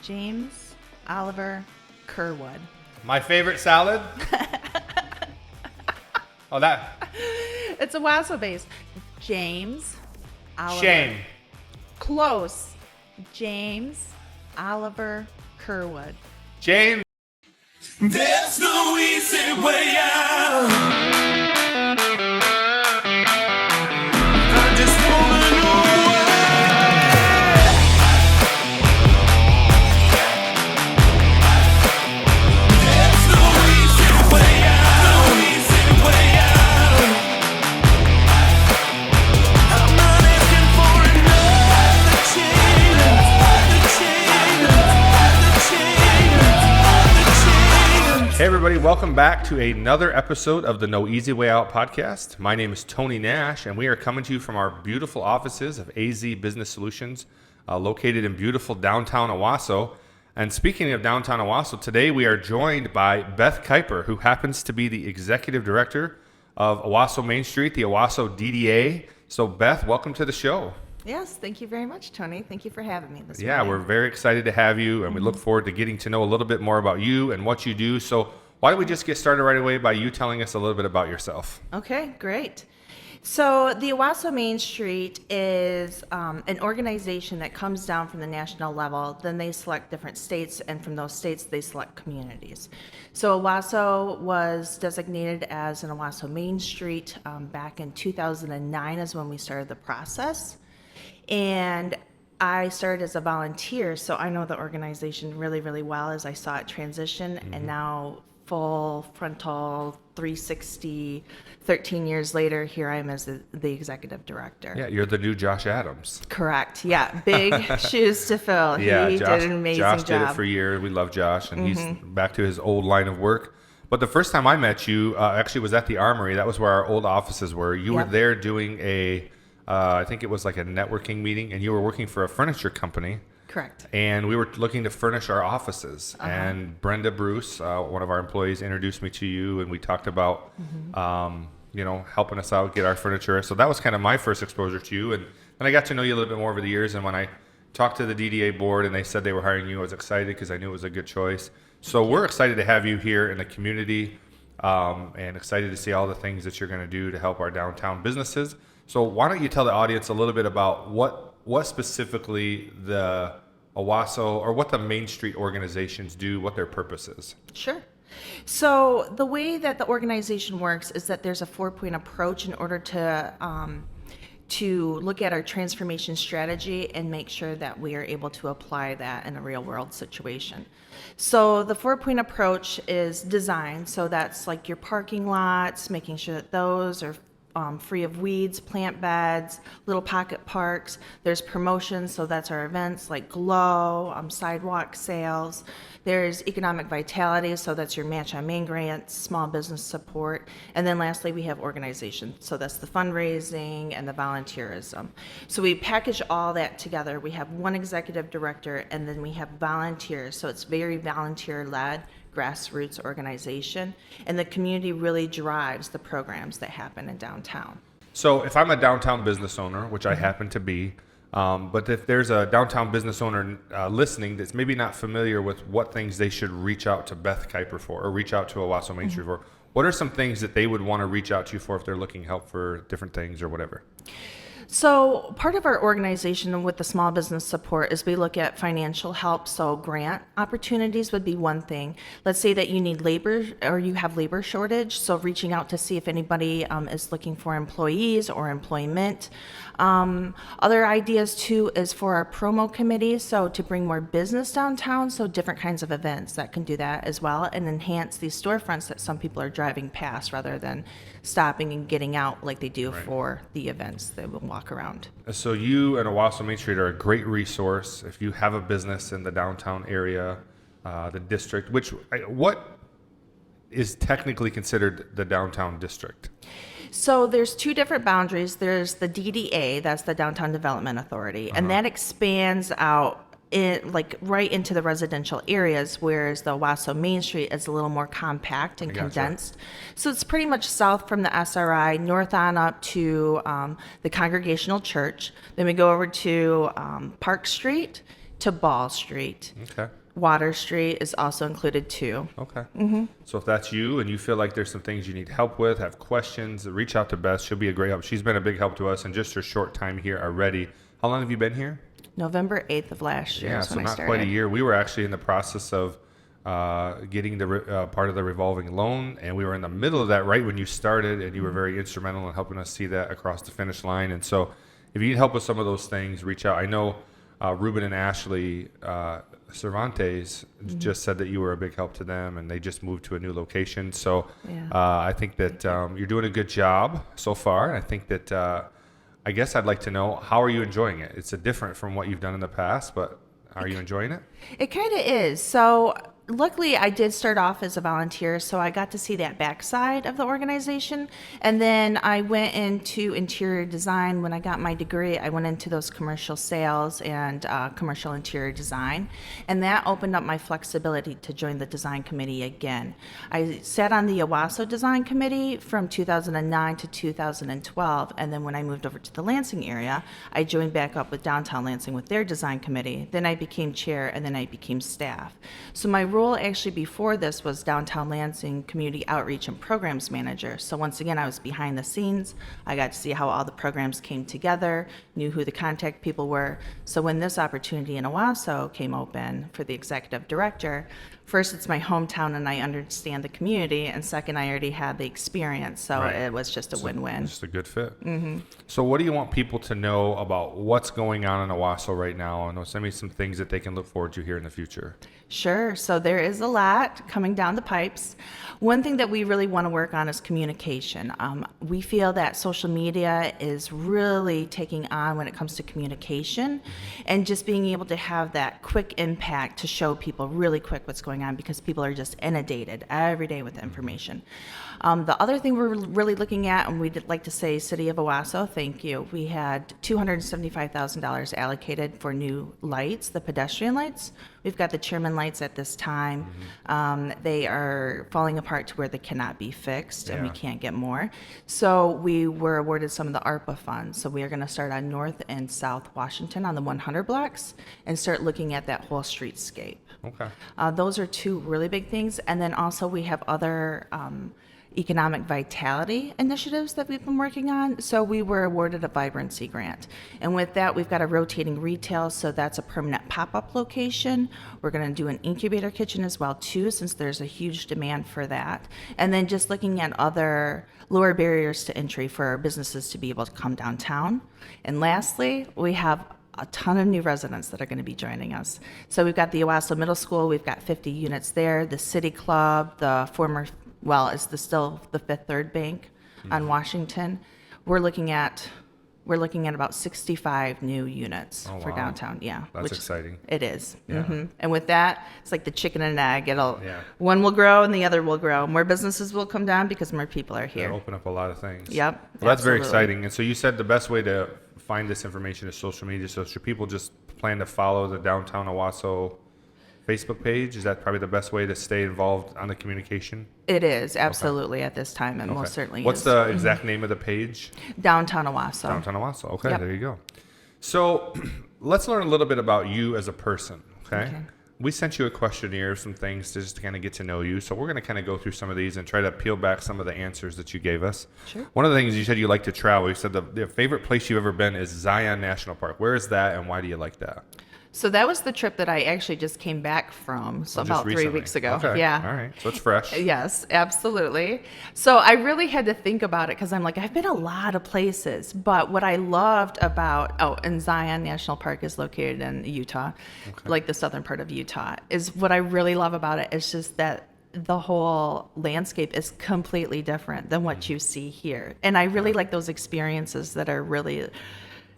James Oliver Kerwood. My favorite salad? Oh, that. It's Owosso based. James Oliver. Shame. Close. James Oliver Kerwood. James. There's no easy way out. I just wanna know why. There's no easy way out. No easy way out. I'm not asking for another chance. Hey, everybody. Welcome back to another episode of the No Easy Way Out podcast. My name is Tony Nash, and we are coming to you from our beautiful offices of AZ Business Solutions, located in beautiful downtown Owosso. And speaking of downtown Owosso, today we are joined by Beth Kuiper, who happens to be the executive director of Owosso Mainstreet, the Owosso DDA. So, Beth, welcome to the show. Yes, thank you very much, Tony. Thank you for having me this Yeah, morning. we're very excited to have you, and we look forward to getting to know a little bit more about you and what you do. So why don't we just get started right away by you telling us a little bit about yourself? Okay, great. So the Owosso Mainstreet is an organization that comes down from the national level. Then they select different states, and from those states, they select communities. So Owosso was designated as an Owosso Mainstreet back in 2009 is when we started the process. And I started as a volunteer, so I know the organization really, really well as I saw it transition, and now full frontal 360, 13 years later, here I am as the executive director. Yeah, you're the new Josh Adams. Correct. Yeah, big shoes to fill. Yeah, he Josh, did an amazing Josh job. did it for years. We love Josh, and he's back to his old line of work. But the first time I met you actually was at the Armory. That was where our old offices were. You were Yep. there doing I think it was like a networking meeting, and you were working for a furniture company. Correct. And we were looking to furnish our offices. And Brenda Bruce, one of our employees, introduced me to you, and we talked about, helping us out, get our furniture. So that was kind of my first exposure to you. And I got to know you a little bit more over the years. And when I talked to the DDA board and they said they were hiring you, I was excited because I knew it was a good choice. So we're excited to have you here in the community and excited to see all the things that you're going to do to help our downtown businesses. So why don't you tell the audience a little bit about what specifically the Owosso or what the Mainstreet organizations do, what their purpose is? Sure. So the way that the organization works is that there's a 4-point approach in order to look at our transformation strategy and make sure that we are able to apply that in a real world situation. So the 4-point approach is design. So that's like your parking lots, making sure that those are free of weeds, plant beds, little pocket parks. There's promotions, so that's our events like Glow, sidewalk sales. There's economic vitality, so that's your match on Main grants, small business support. And then lastly, we have organization, so that's the fundraising and the volunteerism. So we package all that together. We have one executive director, and then we have volunteers, so it's very volunteer-led, grassroots organization, and the community really drives the programs that happen in downtown. So if I'm a downtown business owner, which I happen to be, but if there's a downtown business owner listening that's maybe not familiar with what things they should reach out to Beth Kuiper for or reach out to Owosso Mainstreet for, what are some things that they would want to reach out to you for if they're looking help for different things or whatever? So part of our organization with the small business support is we look at financial help. So grant opportunities would be one thing. Let's say that you need labor or you have labor shortage. So reaching out to see if anybody is looking for employees or employment. Other ideas too is for our promo committee. So to bring more business downtown. So different kinds of events that can do that as well and enhance these storefronts that some people are driving past rather than stopping and getting out like they do for the events that will walk around. So you and Owosso Mainstreet are a great resource if you have a business in the downtown area, the district, what is technically considered the downtown district? So there's two different boundaries. There's the DDA, that's the Downtown Development Authority, and that expands out right into the residential areas, whereas the Owosso Mainstreet is a little more compact and condensed. So it's pretty much south from the SRI, north on up to the Congregational Church. Then we go over to Park Street, to Ball Street. Okay. Water Street is also included too. Okay. So if that's you and you feel like there's some things you need help with, have questions, reach out to Beth. She'll be a great help. She's been a big help to us in just her short time here already. How long have you been here? November 8th of last year is so when I not started. quite a year. We were actually in the process of getting the part of the revolving loan, and we were in the middle of that right when you started, and you were very instrumental in helping us see that across the finish line. And so if you need help with some of those things, reach out. I know Ruben and Ashley Cervantes just said that you were a big help to them, and they just moved to a new location. So I think that you're doing a good job so far. And I think that I guess I'd like to know, how are you enjoying it? It's different from what you've done in the past, but are you enjoying it? It kind of is. So luckily, I did start off as a volunteer, so I got to see that backside of the organization. And then I went into interior design. When I got my degree, I went into those commercial sales and commercial interior design. And that opened up my flexibility to join the design committee again. I sat on the Owosso design committee from 2009 to 2012. And then when I moved over to the Lansing area, I joined back up with downtown Lansing with their design committee. Then I became chair, and then I became staff. So my role actually before this was downtown Lansing community outreach and programs manager. So once again, I was behind the scenes. I got to see how all the programs came together, knew who the contact people were. So when this opportunity in Owosso came open for the executive director, first, it's my hometown and I understand the community, and second, I already had the experience, so Right. it was just a win-win. Just a good fit. So what do you want people to know about what's going on in Owosso right now? And send me some things that they can look forward to here in the future. Sure. So there is a lot coming down the pipes. One thing that we really want to work on is communication. We feel that social media is really taking on when it comes to communication, and just being able to have that quick impact to show people really quick what's going on, because people are just inundated every day with information. The other thing we're really looking at, and we'd like to say City of Owosso, thank you. We had $275,000 allocated for new lights, the pedestrian lights. We've got the chairman lights at this time. They are falling apart to where they cannot be fixed, and we Yeah. can't get more. So we were awarded some of the ARPA funds. So we are going to start on North and South Washington on the 100 blocks and start looking at that whole streetscape. Okay. Those are two really big things. And then also we have other economic vitality initiatives that we've been working on. So we were awarded a vibrancy grant. And with that, we've got a rotating retail. So that's a permanent pop-up location. We're going to do an incubator kitchen as well, too, since there's a huge demand for that. And then just looking at other lower barriers to entry for our businesses to be able to come downtown. And lastly, we have a ton of new residents that are going to be joining us. So we've got the Owosso Middle School, we've got 50 units there, the City Club, the former, well, it's still the Fifth Third Bank on Washington. We're looking at about 65 new units Oh, for wow. downtown. Yeah, That's exciting. It is. Yeah. And with that, it's like the chicken and egg. Yeah. One will grow and the other will grow. More businesses will come down because more people are It'll here. open up a lot of things. Yep, Well, that's very absolutely. exciting. And so you said the best way to find this information is social media. So should people just plan to follow the Downtown Owosso Facebook page? Is that probably the best way to stay involved on the communication? It is absolutely at this time, and most Okay. certainly What's is. the exact name of the page? Downtown Owosso. Downtown Owosso. Okay, Yep. there you go. So let's learn a little bit about you as a person. Okay. We sent you a questionnaire, some things just to kind of get to know you. So we're going to kind of go through some of these and try to peel back some of the answers that you gave us. Sure. One of the things you said you like to travel. You said the favorite place you've ever been is Zion National Park. Where is that, and why do you like that? So that was the trip that I actually just came back from, so Oh, just about 3 recently. weeks ago. Okay. Yeah. All right. So it's fresh. Yes, absolutely. So I really had to think about it because I'm like, I've been a lot of places, but what I loved about, and Zion National Park is located in Utah, like the southern part of Utah, is what I really love about it is just that the whole landscape is completely different than what you see here. And I really like those experiences that are really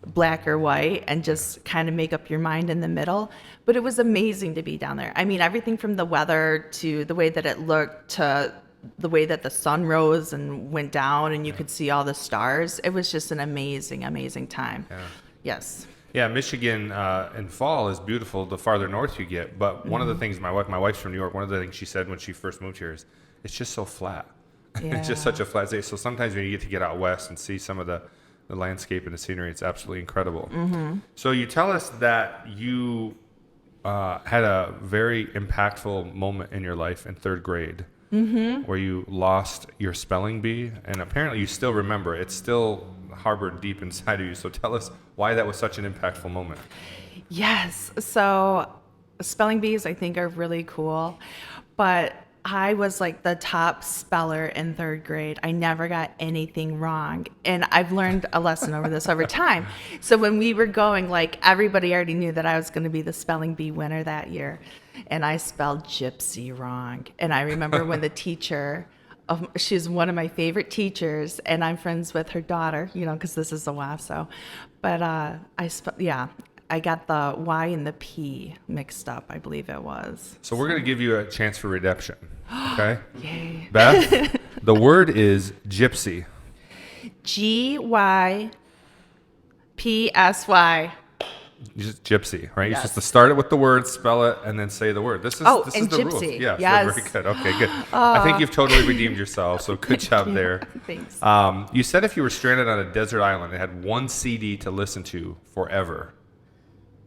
black or white and just kind of make up your mind in the middle. But it was amazing to be down there. I mean, everything from the weather to the way that it looked to the way that the sun rose and went down and you could see all the stars. It was just an amazing, amazing time. Yeah. Yes. Yeah, Michigan in fall is beautiful the farther north you get. But one of the things my wife's from New York, one of the things she said when she first moved here is it's just so flat. It's just such a flat state. So sometimes when you get out west and see some of the landscape and the scenery, it's absolutely incredible. So you tell us that you had a very impactful moment in your life in third grade where you lost your spelling bee, and apparently you still remember. It's still harbored deep inside of you. So tell us why that was such an impactful moment. Yes. So spelling bees, I think, are really cool. But I was like the top speller in third grade. I never got anything wrong. And I've learned a lesson over time. So when we were going, like, everybody already knew that I was going to be the spelling bee winner that year. And I spelled gypsy wrong. And I remember when the teacher, she's one of my favorite teachers, and I'm friends with her daughter, because this is Owosso. But I got the Y and the P mixed up, I believe it was. So we're going to give you a chance for redemption. Okay? Yay. Beth, the word is gypsy. Gypsy. Just gypsy, right? You're Yes. supposed to start it with the word, spell it, and then say the word. This is and the gypsy. rules. Yeah, Yes. so very good. Okay, good. I think you've totally redeemed yourself, so good job there. Thanks. You said if you were stranded on a desert island and had one CD to listen to forever,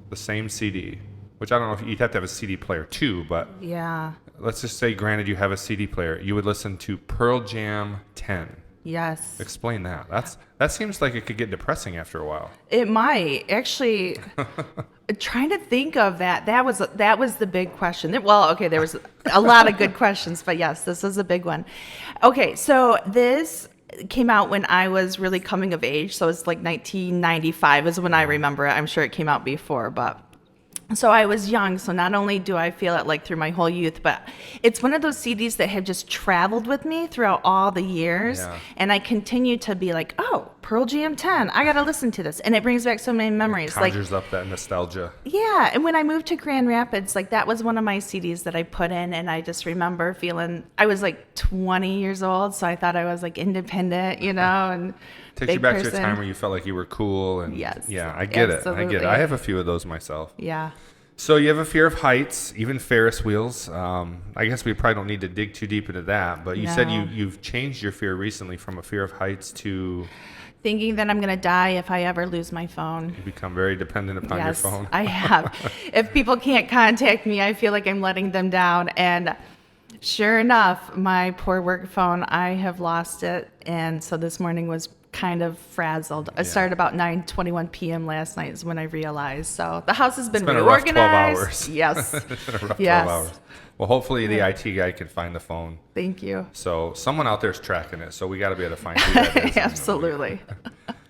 the same CD, which I don't know if you'd have to have a CD player too, but Yeah. let's just say, granted, you have a CD player, you would listen to Pearl Jam 10. Yes. Explain that. That seems like it could get depressing after a while. It might. Actually, trying to think of that. That was the big question. Well, okay, there was a lot of good questions, but yes, this is a big one. Okay, so this came out when I was really coming of age. So it's like 1995 is when I remember it. I'm sure it came out before, but so I was young. So not only do I feel it like through my whole youth, but it's one of those CDs that have just traveled with me throughout all the years. Yeah. And I continue to be like, oh, Pearl Jam 10, I got to listen to this. And it brings back so many memories. Conjures up that nostalgia. Yeah, and when I moved to Grand Rapids, like that was one of my CDs that I put in, and I just remember feeling I was like 20 years old, so I thought I was like independent, and Takes you big back to a person. time where you felt like you were cool. And Yes, yeah, I get it. absolutely. I have a few of those myself. Yeah. So you have a fear of heights, even Ferris wheels. I guess we probably don't need to dig too deep into that, but you said No. you've changed your fear recently from a fear of heights to Thinking that I'm going to die if I ever lose my phone. you become very dependent upon your Yes, phone. I have. If people can't contact me, I feel like I'm letting them down. And sure enough, my poor work phone, I have lost it. And so this morning was kind of frazzled. I started about 9:21 p.m. last night is when I realized. So the house has been It's been a rough 12 reorganized. hours. Yes. It's been a rough Yes. 12 hours. Well, hopefully the IT guy can find the phone. Thank you. So someone out there is tracking it, so we got to be able to find who that is. Absolutely.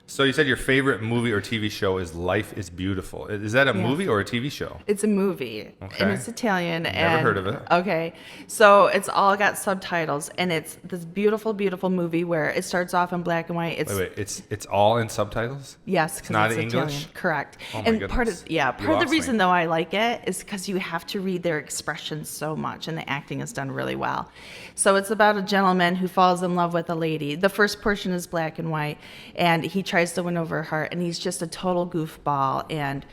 So you said your favorite movie or TV show is Life is Beautiful. Is that a movie or a TV show? It's a movie, Okay. and it's Italian. Never heard of it. Okay, so it's all got subtitles, and it's this beautiful, beautiful movie where it starts off in black and white. It's Wait, it's all in subtitles? yes, because not it's English? Italian. Correct. Oh my and goodness. part of You part of lost the me. reason though I like it is because you have to read their expressions so much, and the acting is done really well. So it's about a gentleman who falls in love with a lady. The first portion is black and white, and he tries to win over her, and he's just a total goofball, and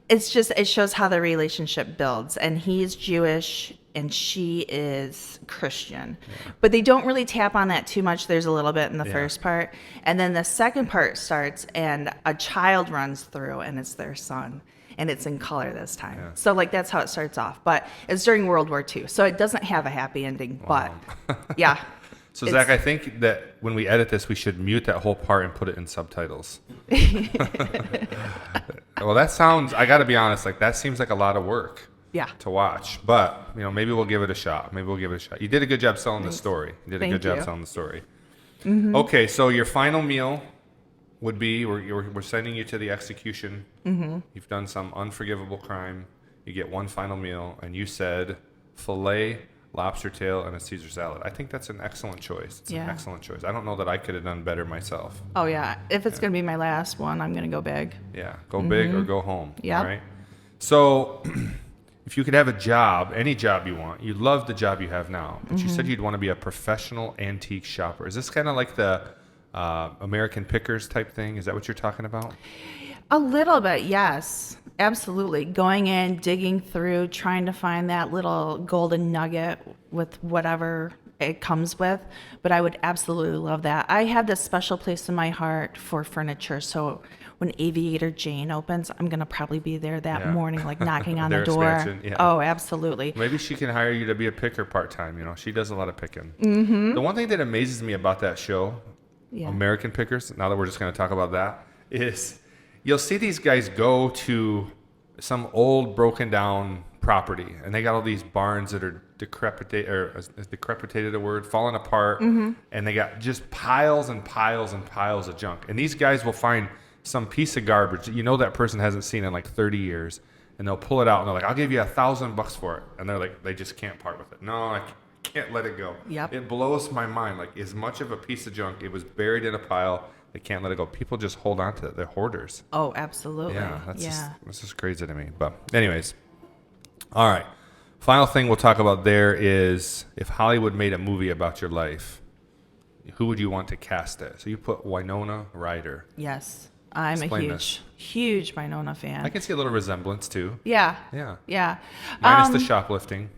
it shows how the relationship builds. And he's Jewish and she is Christian, but they don't really tap on that too much. There's a little bit in the first part, and then the second part starts and a child runs through, and it's their son, and it's in color this time. So like that's how it starts off, but it's during World War II, so it doesn't have a happy ending. But yeah. So Zach, I think that when we edit this, we should mute that whole part and put it in subtitles. Well, that sounds, I got to be honest, like that seems like a lot of work Yeah. to watch. But, maybe we'll give it a shot. You did a good job selling the story. Thank you. Mm-hmm. Okay, so your final meal would be, we're sending you to the execution. Mm-hmm. You've done some unforgivable crime. You get one final meal, and you said filet, lobster tail, and a Caesar salad. I think that's an excellent choice. It's an excellent choice. I don't know that I could have done better myself. Oh yeah. If it's gonna be my last one, I'm gonna go big. Yeah, go big or go home. Yep. Right? So if you could have a job, any job you want, you love the job you have now, but you said you'd want to be a professional antique shopper. Is this kind of like the American Pickers type thing? Is that what you're talking about? A little bit, yes. Absolutely. Going in, digging through, trying to find that little golden nugget with whatever it comes with, but I would absolutely love that. I have this special place in my heart for furniture. So when Aviator Jane opens, I'm going to probably be there that Yeah. morning, like knocking on the Their door. expansion, yeah. Oh, absolutely. Maybe she can hire you to be a picker part-time. She does a lot of picking. Mm-hmm. The one thing that amazes me about that show, Yeah. American Pickers, now that we're just going to talk about that, is you'll see these guys go to some old broken down property, and they got all these barns that are decrepitated a word, falling apart, and they got just piles and piles and piles of junk. And these guys will find some piece of garbage that that person hasn't seen in like 30 years, and they'll pull it out and they're like, I'll give you $1,000 for it. And they're like, they just can't part with it. No, I can't let it go. Yep. It blows my mind. Like, as much of a piece of junk, it was buried in a pile. They can't let it go. People just hold on to it. They're hoarders. Oh, absolutely. Yeah, that's just crazy to me. But anyways, all right. Final thing we'll talk about there is, if Hollywood made a movie about your life, who would you want to cast it? So you put Winona Ryder. Yes. I'm Explain a huge Winona fan. I can see a little resemblance too. Yeah. Yeah. Yeah. Minus the shoplifting.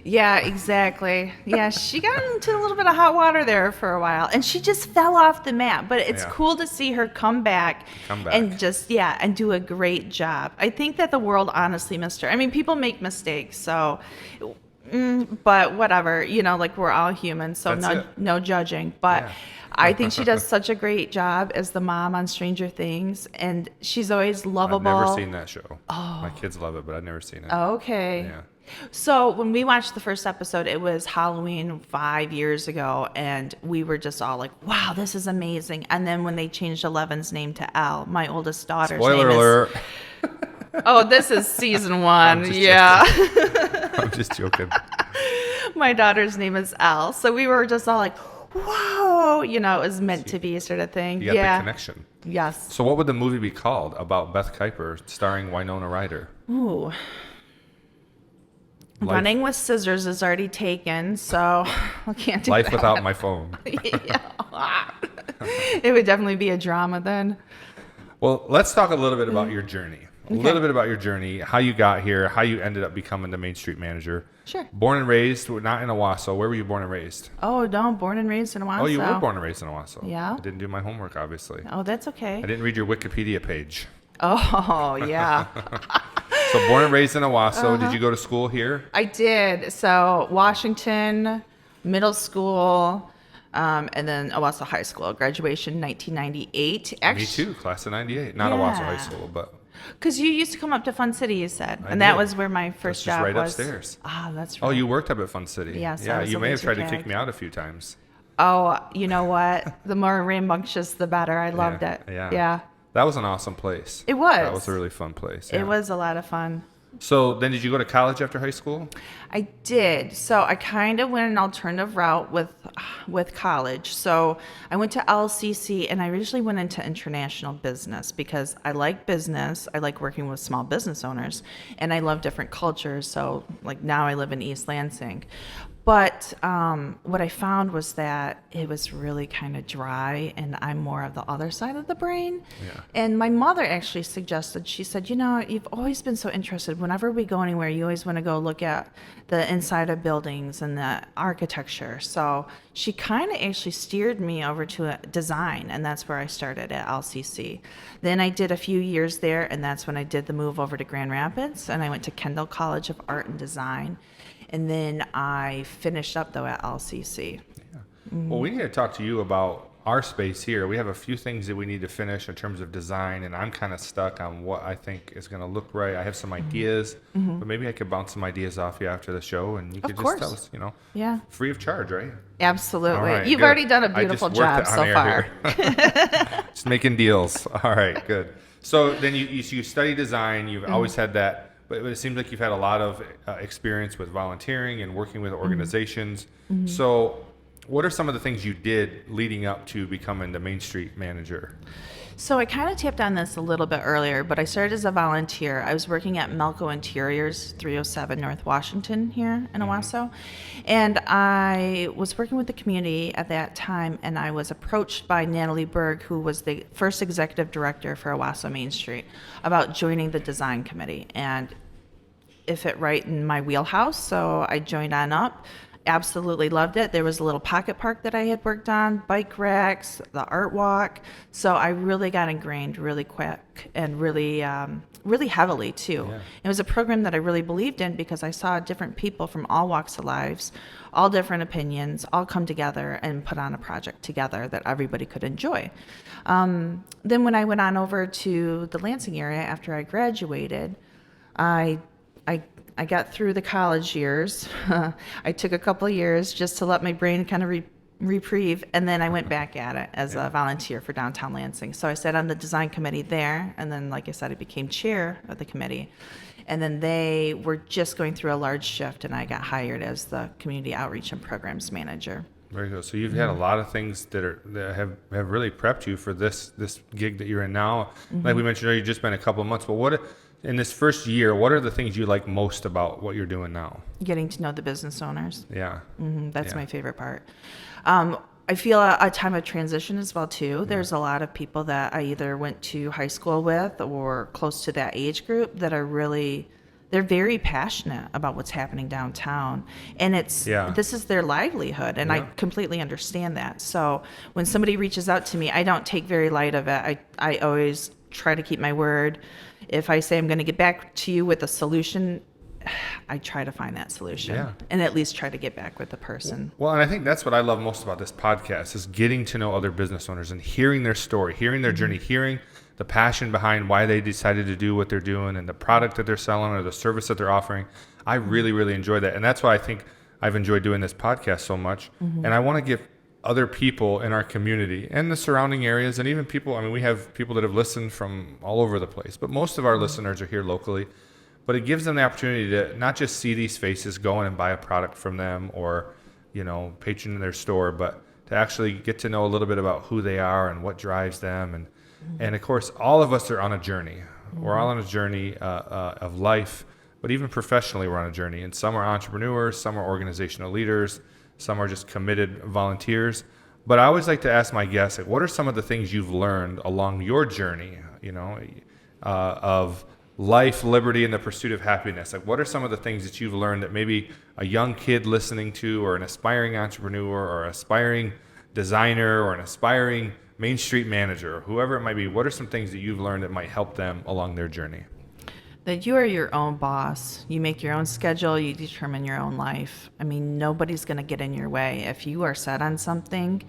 Yeah, exactly. Yeah, she got into a little bit of hot water there for a while, and she just fell off the map. But it's cool to see her come back and just, and do a great job. I think that the world honestly missed her. I mean, people make mistakes, so, but whatever, like we're all human, so no judging. But I think she does such a great job as the mom on Stranger Things, and she's always lovable. I've never seen that show. Oh. My kids love it, but I've never seen it. Okay. Yeah. So when we watched the first episode, it was Halloween 5 years ago, and we were just all like, wow, this is amazing. And then when they changed Eleven's name to Elle, my oldest daughter's Spoiler name alert. Oh, this is season 1. Yeah. I'm just joking. My daughter's name is Elle. So we were just all like, whoa, it was meant to be sort of thing. You got the connection. Yes. So what would the movie be called about Beth Kuiper starring Winona Ryder? Ooh. Running with Scissors is already taken, so I can't do Life that. Without My Phone. It would definitely be a drama then. Well, let's talk a little bit about your journey. A little bit about your journey, how you got here, how you ended up becoming the Mainstreet manager. Sure. Born and raised, not in Owosso. Where were you born and raised? Oh, no, born and raised in Owosso. Oh, you were born and raised in Owosso. Yeah. I didn't do my homework, obviously. Oh, that's okay. I didn't read your Wikipedia page. Oh, yeah. So born and raised in Owosso. Did you go to school here? I did. So Washington, middle school, and then Owosso High School. Graduation 1998. Me too, class of 98. Not Owosso High School, but... Because you used to come up to Fun City, you said. I And that did. was where my first That's just job right was. upstairs. Ah, that's right. Oh, you worked up at Fun City. Yes, I Yeah, was you a may have tried to laser kick tag. me out a few times. Oh, you know what? The more rambunctious, the better. I loved it. Yeah. That was an awesome place. It was. That was a really fun place. It was a lot of fun. So then did you go to college after high school? I did. So I kind of went an alternative route with college. So I went to LCC, and I originally went into international business because I like business. I like working with small business owners, and I love different cultures. So like now I live in East Lansing. But what I found was that it was really kind of dry, and I'm more of the other side of the brain. Yeah. And my mother actually suggested, she said, you've always been so interested. Whenever we go anywhere, you always want to go look at the inside of buildings and the architecture. So she kind of actually steered me over to a design, and that's where I started at LCC. Then I did a few years there, and that's when I did the move over to Grand Rapids, and I went to Kendall College of Art and Design. And then I finished up, though, at LCC. Yeah. Well, we need to talk to you about our space here. We have a few things that we need to finish in terms of design, and I'm kind of stuck on what I think is going to look right. I have some ideas, but maybe I could bounce some ideas off you after the show, and you could just tell us, Yeah. free of charge, right? Absolutely. All right, You've good. already done a I just beautiful worked job it on so air far. here. Just making deals. All right, good. So then you study design. You've always had that. But it seems like you've had a lot of experience with volunteering and working with organizations. So what are some of the things you did leading up to becoming the Mainstreet manager? So I kind of tapped on this a little bit earlier, but I started as a volunteer. I was working at Melco Interiors, 307 North Washington here in Owosso. And I was working with the community at that time, and I was approached by Natalie Berg, who was the first executive director for Owosso Mainstreet, about joining the design committee. And it fit right in my wheelhouse, so I joined on up. absolutely loved it. There was a little pocket park that I had worked on, bike racks, the art walk. So I really got ingrained really quick and really heavily too. Yeah. It was a program that I really believed in because I saw different people from all walks of lives, all different opinions, all come together and put on a project together that everybody could enjoy. Then when I went on over to the Lansing area after I graduated, I got through the college years. I took a couple of years just to let my brain kind of reprieve, and then I went back at it as a volunteer for downtown Lansing. So I sat on the design committee there, and then, like I said, I became chair of the committee. And then they were just going through a large shift, and I got hired as the community outreach and programs manager. Very good. So you've had a lot of things that have really prepped you for this gig that you're in now. Like we mentioned earlier, you've just been a couple of months, but what in this first year, what are the things you like most about what you're doing now? Getting to know the business owners. Yeah. That's Yeah. my favorite part. I feel a time of transition as well too. There's a lot of people that I either went to high school with or close to that age group that are they're very passionate about what's happening downtown, and this is their livelihood, and I completely understand that. So when somebody reaches out to me, I don't take very light of it. I always try to keep my word. If I say I'm going to get back to you with a solution, I try to find that solution and at least try to get back with the person. Well, and I think that's what I love most about this podcast is getting to know other business owners and hearing their story, hearing their journey, hearing the passion behind why they decided to do what they're doing and the product that they're selling or the service that they're offering. I really, really enjoy that. And that's why I think I've enjoyed doing this podcast so much. And I want to give other people in our community and the surrounding areas and even people, I mean, we have people that have listened from all over the place, but most of our listeners are here locally. But it gives them the opportunity to not just see these faces, go in and buy a product from them or, patron their store, but to actually get to know a little bit about who they are and what drives them. And of course, all of us are on a journey. We're all on a journey of life, but even professionally, we're on a journey. And some are entrepreneurs, some are organizational leaders, some are just committed volunteers. But I always like to ask my guests, what are some of the things you've learned along your journey, of life, liberty, and the pursuit of happiness? Like, what are some of the things that you've learned that maybe a young kid listening to, or an aspiring entrepreneur, or aspiring designer, or an aspiring Mainstreet manager, or whoever it might be, what are some things that you've learned that might help them along their journey? That you are your own boss. You make your own schedule. You determine your own life. I mean, nobody's going to get in your way. If you are set on something,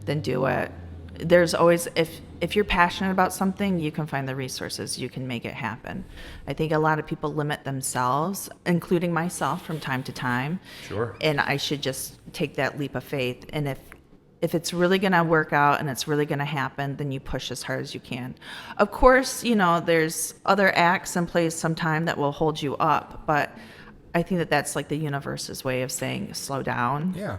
then do it. There's always, if you're passionate about something, you can find the resources. You can make it happen. I think a lot of people limit themselves, including myself from time to time. Sure. And I should just take that leap of faith. And if it's really going to work out and it's really going to happen, then you push as hard as you can. Of course, there's other acts in place sometime that will hold you up, but I think that's like the universe's way of saying slow down. Yeah.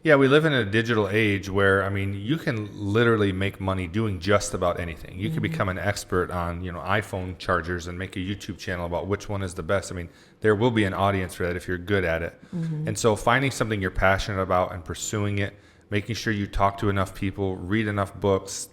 Yeah, we live in a digital age where, you can literally make money doing just about anything. You can become an expert on, iPhone chargers and make a YouTube channel about which one is the best. There will be an audience for that if you're good at it. And so finding something you're passionate about and pursuing it, making sure you talk to enough people, read enough books,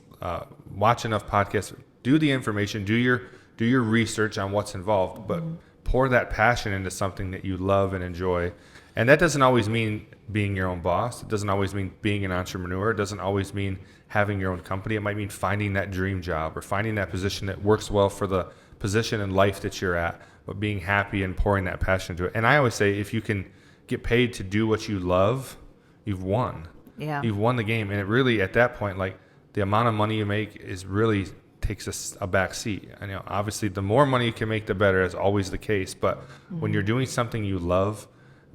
watch enough podcasts, do the information, do your research on what's involved, but pour that passion into something that you love and enjoy. And that doesn't always mean being your own boss. It doesn't always mean being an entrepreneur. It doesn't always mean having your own company. It might mean finding that dream job or finding that position that works well for the position in life that you're at, but being happy and pouring that passion into it. And I always say, if you can get paid to do what you love, you've won. Yeah. You've won the game. And it really, at that point, like, the amount of money you make is really takes a back seat. Obviously, the more money you can make, the better, is always the case. But when you're doing something you love,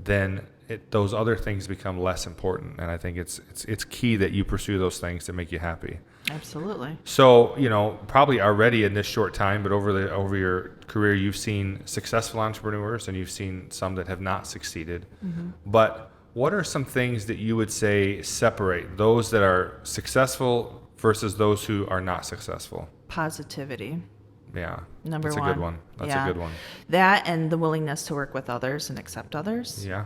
then those other things become less important. And I think it's key that you pursue those things that make you happy. Absolutely. So, probably already in this short time, but over your career, you've seen successful entrepreneurs and you've seen some that have not succeeded. But what are some things that you would say separate those that are successful versus those who are not successful? Positivity. Yeah. Number That's one. a good one. That's a good one. That and the willingness to work with others and accept others. Yeah.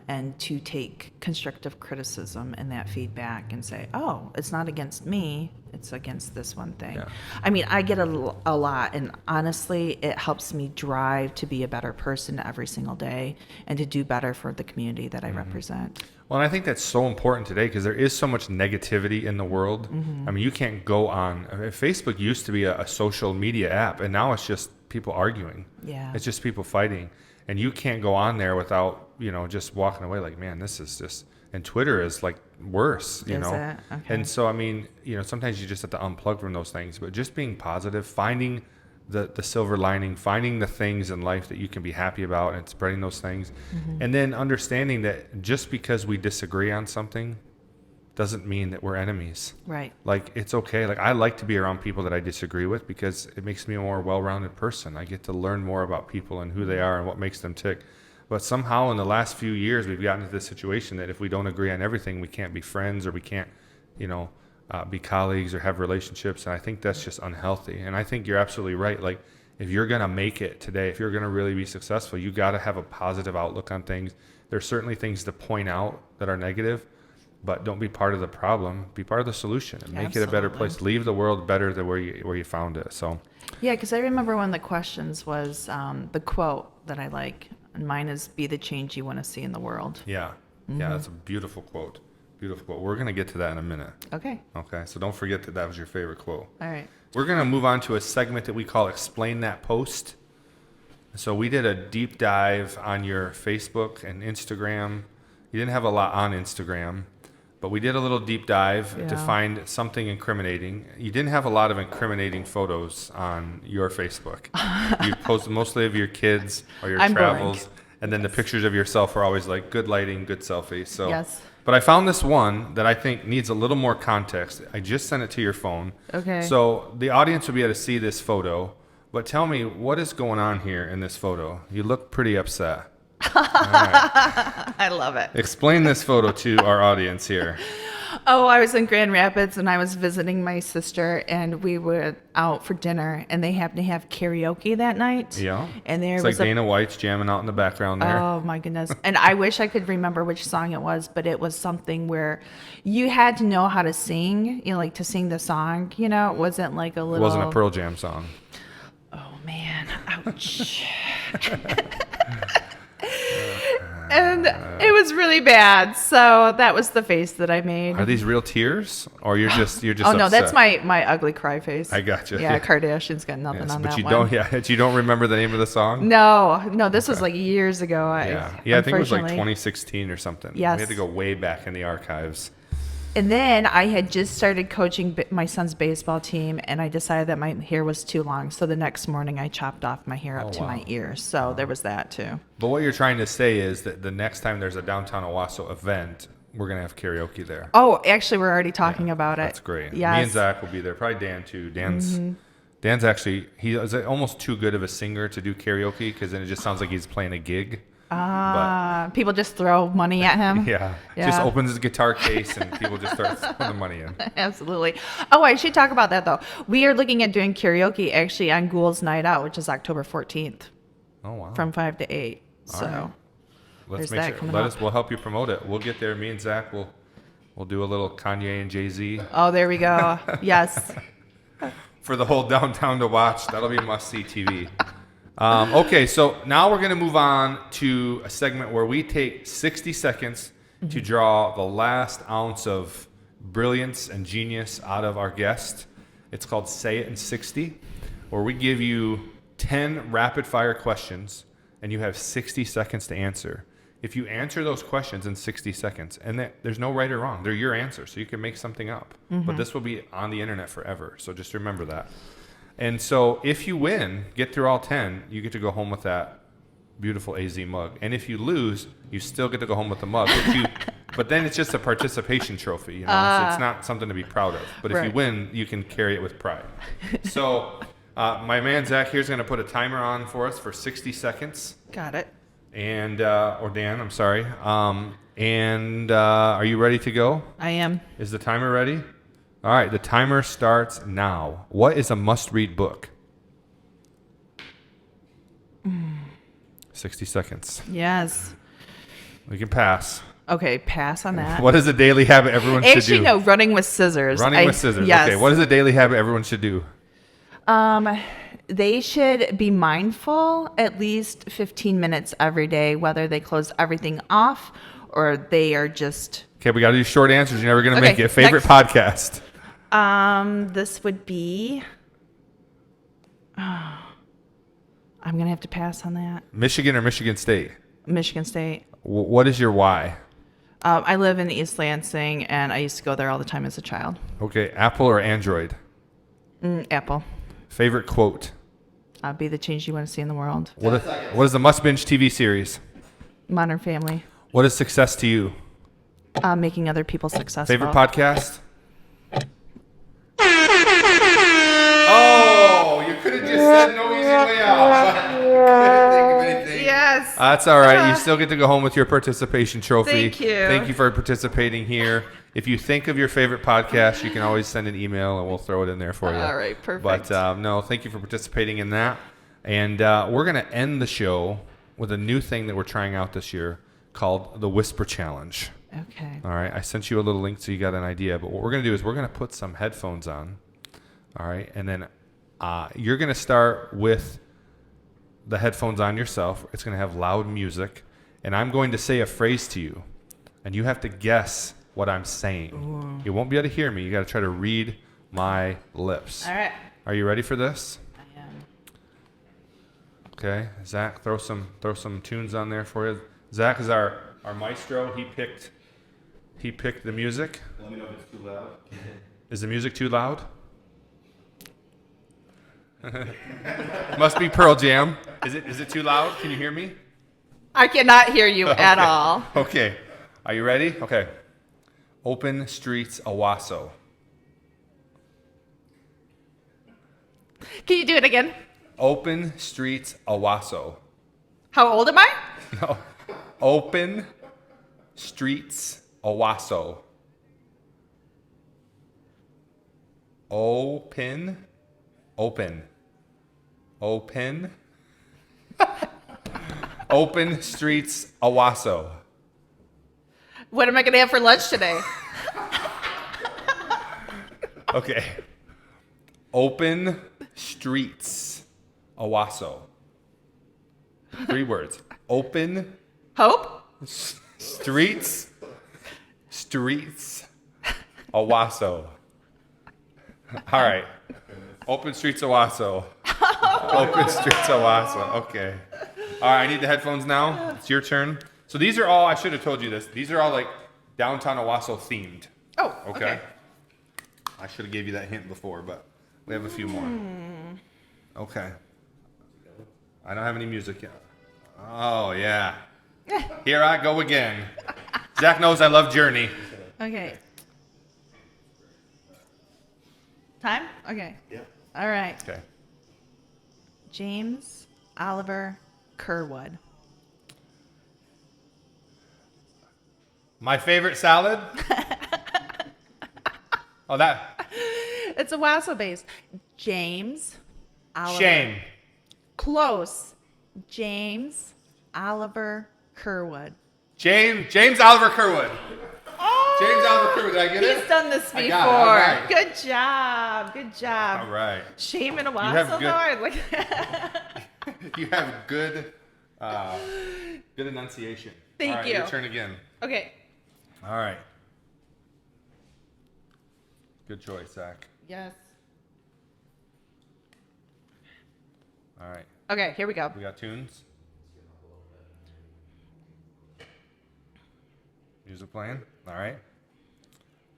And to take constructive criticism and that feedback and say, oh, it's not against me, it's against this one thing. Yeah. I mean, I get a lot, and honestly, it helps me drive to be a better person every single day and to do better for the community that I represent. Well, and I think that's so important today because there is so much negativity in the world. I mean, you can't go on. I mean, Facebook used to be a social media app, and now it's just people arguing. Yeah. It's just people fighting. And you can't go on there without, just walking away like, man, this is just, and Twitter is like worse, you Is know? it? Okay. And so, I mean, sometimes you just have to unplug from those things, but just being positive, finding the silver lining, finding the things in life that you can be happy about and spreading those things. And then understanding that just because we disagree on something doesn't mean that we're enemies. Right. Like, it's okay. Like, I like to be around people that I disagree with because it makes me a more well-rounded person. I get to learn more about people and who they are and what makes them tick. But somehow in the last few years, we've gotten to this situation that if we don't agree on everything, we can't be friends or we can't, be colleagues or have relationships. And I think that's just unhealthy. And I think you're absolutely right. Like, if you're going to make it today, if you're going to really be successful, you got to have a positive outlook on things. There's certainly things to point out that are negative, but don't be part of the problem. Be part of the solution and make it a better place. Leave the world better than where you found it. So, Yeah, because I remember one of the questions was the quote that I like, and mine is, "Be the change you want to see in the world." yeah, that's a beautiful quote. Beautiful quote. We're going to get to that in a minute. Okay. Okay, so don't forget that was your favorite quote. All right. We're going to move on to a segment that we call Explain That Post. So we did a deep dive on your Facebook and Instagram. You didn't have a lot on Instagram, but we did a little deep dive to Yeah. find something incriminating. You didn't have a lot of incriminating photos on your Facebook. You posted mostly of your kids or your I'm travels, boring. and then the pictures of yourself were always like good lighting, good selfie. So, Yes. But I found this one that I think needs a little more context. I just sent it to your phone. Okay. So the audience will be able to see this photo, but tell me what is going on here in this photo. You look pretty upset. I love it. Explain this photo to our audience here. Oh, I was in Grand Rapids and I was visiting my sister, and we were out for dinner, and they happened to have karaoke that night. Yeah. And there It's was like Dana White's jamming out in the background there. Oh my goodness. And I wish I could remember which song it was, but it was something where you had to know how to sing, like to sing the song, it wasn't like a It little. wasn't a Pearl Jam song. Oh man, ouch. And it was really bad. So that was the face that I made. Are these real tears, or you're just Oh no, upset? that's my ugly cry face. I gotcha. Yeah, Kardashian's got nothing Yes, on but that you one. don't remember the name of the song? No, this was like years ago. Yeah, I think it was like unfortunately. 2016 or something. Yes. We had to go way back in the archives. And then I had just started coaching my son's baseball team, and I decided that my hair was too long. So the next morning, I chopped off my hair up to my ears. So there was that too. But what you're trying to say is that the next time there's a downtown Owosso event, we're going to have karaoke there. Oh, actually, we're already talking about it. That's great. Yes. Me and Zach will be there. Probably Dan too. Dan's actually, he is almost too good of a singer to do karaoke because then it just sounds like he's playing a gig. People just throw money at him. Yeah. Yeah. Just opens his guitar case and people just start throwing the money in. Absolutely. Oh, I should talk about that though. We are looking at doing karaoke actually on Ghoul's Night Out, which is October 14th Oh, wow. from 5 to 8. So right. there's Let's make that sure. coming Let up. us. We'll help you promote it. We'll get there. Me and Zach we'll do a little Kanye and Jay-Z Oh, there we go. Yes. for the whole downtown to watch. That'll be must-see TV. Okay, so now we're going to move on to a segment where we take 60 seconds to draw the last ounce of brilliance and genius out of our guest. It's called Say It in 60, where we give you 10 rapid-fire questions, and you have 60 seconds to answer. If you answer those questions in 60 seconds, and there's no right or wrong, they're your answers, so you can make something up. But this will be on the internet forever, so just remember that. And so if you win, get through all 10, you get to go home with that beautiful AZ mug. And if you lose, you still get to go home with the mug. But then it's just a participation trophy, so it's not something to be proud of. But if you Right. win, you can carry it with pride. So my man Zach here's going to put a timer on for us for 60 seconds. Got it. And or Dan, I'm sorry. Are you ready to go? I am. Is the timer ready? All right, the timer starts now. What is a must-read book? 60 seconds. Yes. We can pass. Okay, pass on that. What is a daily habit everyone should Actually, do? no, running with scissors. Running with scissors. Yes. Okay. What is a daily habit everyone should do? They should be mindful at least 15 minutes every day, whether they close everything off or they are just. Okay, we got to do short answers. You're never going to Okay, make it. Favorite next. podcast? This would be. I'm gonna have to pass on that. Michigan or Michigan State? Michigan State. What is your why? I live in East Lansing, and I used to go there all the time as a child. Okay, Apple or Android? Apple. Favorite quote? Be the change you want to see in the world. What is the must-binge TV series? Modern Family. What is success to you? Making other people successful. Favorite podcast? Oh, you could have just said no easy way out. Couldn't think of anything. Yes. That's all right. You still get to go home with your participation trophy. Thank you. Thank you for participating here. If you think of your favorite podcast, you can always send an email and we'll throw it in there for you. All right, perfect. But no, thank you for participating in that. And we're going to end the show with a new thing that we're trying out this year called the Whisper Challenge. Okay. All right. I sent you a little link so you got an idea. But what we're going to do is we're going to put some headphones on. All right. And then you're going to start with the headphones on yourself. It's going to have loud music. And I'm going to say a phrase to you. And you have to guess what I'm saying. Ooh. You won't be able to hear me. You got to try to read my lips. All right. Are you ready for this? I am. Okay. Zach, throw some tunes on there for you. Zach is our maestro. He picked the music. Let me know if it's too loud. Is the music too loud? Must be Pearl Jam. Is it too loud? Can you hear me? I cannot hear you at all. Okay. Are you ready? Okay. Open streets, Owosso. Can you do it again? Open streets, Owosso. How old am I? No. Open streets, Owosso. Open. Open streets, Owosso. What am I going to have for lunch today? Okay. Open streets, Owosso. 3 words. Open Hope? streets, Owosso. All right. Open streets, Owosso. Open streets, Owosso. Okay. All right, I need the headphones now. It's your turn. So these are all, I should have told you this. These are all like downtown Owosso themed. Oh, okay. I should have gave you that hint before, but we have a few more. Okay. I don't have any music yet. Oh, yeah. Here I go again. Zach knows I love Journey. Okay. Time? Okay. Yeah. All right. Okay. James Oliver Curwood. My favorite salad? Oh, that. It's a Owosso base. James Oliver. Shame. Close. James Oliver Curwood. James Oliver Curwood. James Oliver Curwood. Did I get it? He's done this before. I got it. All right. Good job. Good job. All right. Shame in have Owosso, good- though. I like You have good enunciation. Thank All right, you. Your turn again. Okay. All right. Good choice, Zach. Yes. All right. Okay, here we go. We got tunes. Music playing. All right.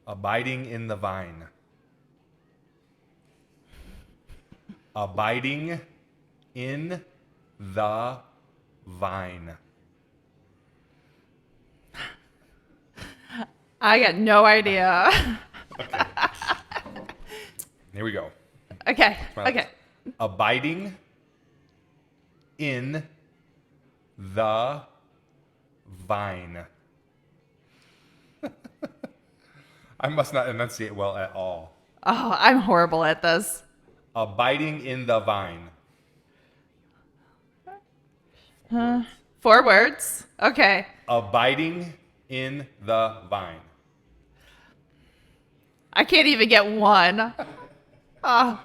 Abiding in the vine. Abiding in the vine. I got no idea. Here we go. Okay. Smile. Okay. Abiding in the vine. I must not enunciate well at all. Oh, I'm horrible at this. Abiding in the vine. 4 words. Okay. Abiding in the vine. I can't even get one. Oh,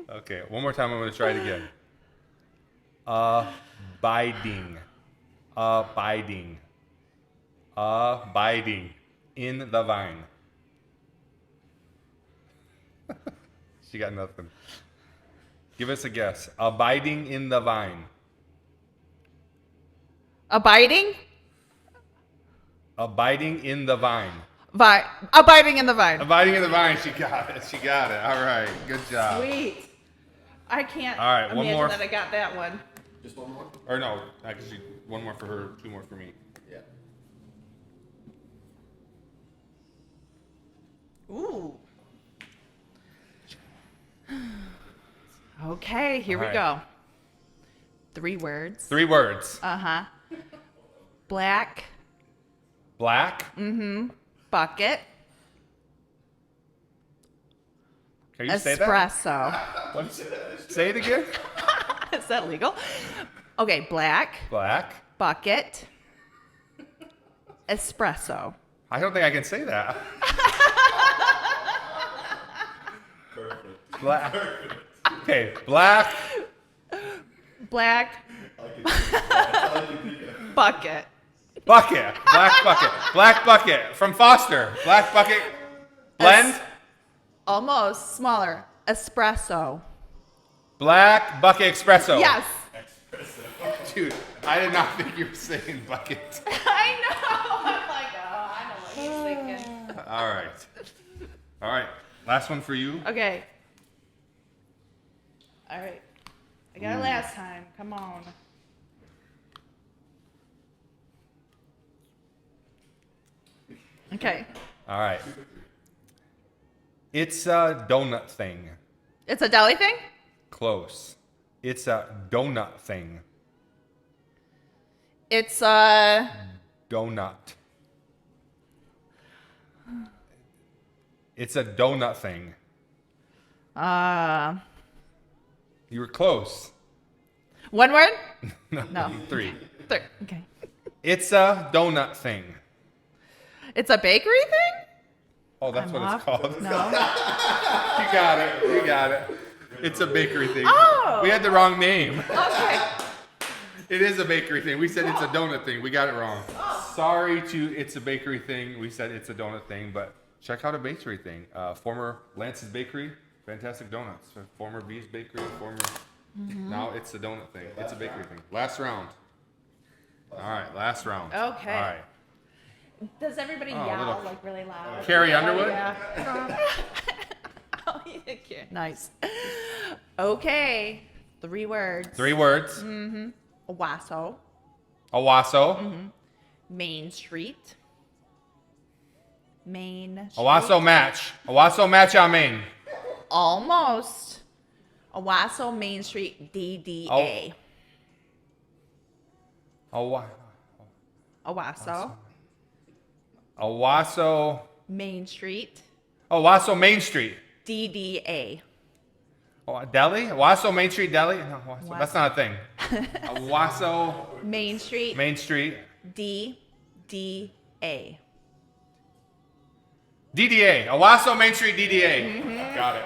Okay, one more time. I'm going to try it again. Abiding. Abiding. Abiding in the vine. She got nothing. Give us a guess. Abiding in the vine. abiding? Abiding in the vine. Abiding in the vine. Abiding in the vine. She got it. She got it. All right. Good job. Sweet. I can't All right, one imagine more. that I got that one. Just one more? Or no, actually, one more for her, two more for me. Yeah. Ooh. Okay, here we All go. 3 words. 3 words. Uh-huh. Black Black. bucket. Can you say that? Espresso. What is it? Say it again. Is that legal? Okay, black Black. bucket. Espresso. I don't think I can say that. Black. Okay, black. Black bucket. Bucket. Black bucket. Black bucket from Foster. Black bucket. Blend. Almost smaller. Espresso. Black bucket espresso. Yes. Dude, I did not think you were saying bucket. I know. I'm like, oh, I know what he's thinking. All right. All right. Last one for you. Okay. All right. I got it last time. Come on. Okay. All right. It's a donut thing. It's a deli thing? Close. It's a donut thing. It's a Donut. It's a donut thing. You were close. one word? No. No. 3. Okay. It's a donut thing. It's a bakery thing? Oh, that's what it's called. No. You got it. You got it. It's a bakery thing. Oh. We had the wrong name. Okay. It is a bakery thing. We said it's a donut thing. We got it wrong. Sorry to it's a bakery thing. We said it's a donut thing, but check out a bakery thing. Former Lance's Bakery, fantastic donuts. Former B's Bakery, now it's a donut thing. It's a bakery thing. Last round. All right, last round. Okay. All right. Does everybody Oh, yell little- like really loud? Carrie Underwood? Yeah. Oh, yeah, Carrie. Nice. Okay. 3 words. 3 words. Owosso. Owosso. Mainstreet. Main. Owosso match. Owosso match on Main. Almost. Owosso Mainstreet DDA. Owosso Owosso. Mainstreet Owosso Main Street. DDA. Oh, Deli? Owosso Main Street Deli? No, Owosso. That's not a thing. Owosso Mainstreet Main Street. DDA. DDA. Owosso Main Street DDA. Got it.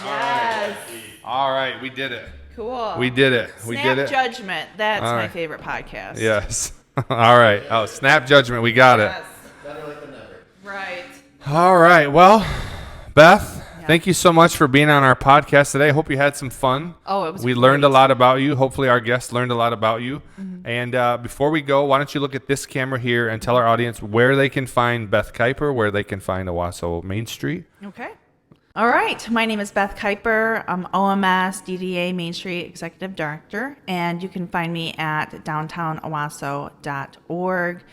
Yes. All right, we did it. Cool. We did it. We Snap did it. Judgment. That's All my right. favorite podcast. Yes. All right. Oh, Snap Judgment. We got it. Yes. Better late than never. Right. All right. Well, Beth, thank you so much for being on our podcast today. I hope you had some fun. Oh, it was We learned a great. lot about you. Hopefully, our guests learned a lot about you. And before we go, why don't you look at this camera here and tell our audience where they can find Beth Kuiper, where they can find Owosso Main Street. Okay. All right. My name is Beth Kuiper. I'm OMS DDA Main Street Executive Director, and you can find me at downtownowosso.org,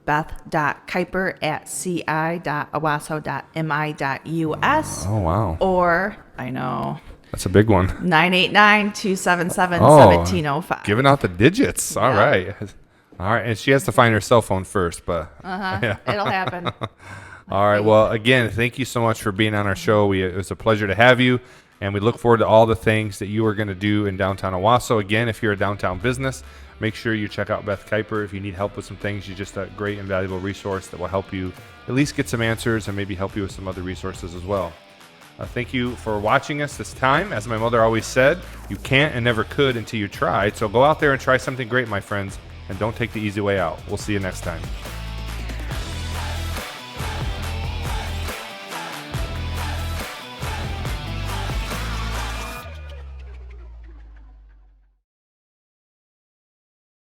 beth.kuiper@ci.owosso.mi.us, Oh, wow. or, I know, That's a big one. 989-277-1705. Giving out the digits. All Yeah. right. All right. And she has to find her cell phone first, but. Yeah. It'll happen. All right. Well, again, thank you so much for being on our show. It was a pleasure to have you, and we look forward to all the things that you are going to do in downtown Owosso. Again, if you're a downtown business make sure you check out Beth Kuiper if you need help with some things. She's just a great and valuable resource that will help you at least get some answers and maybe help you with some other resources as well. Thank you for watching us this time. As my mother always said, you can't and never could until you tried. So go out there and try something great, my friends, and don't take the easy way out. We'll see you next time.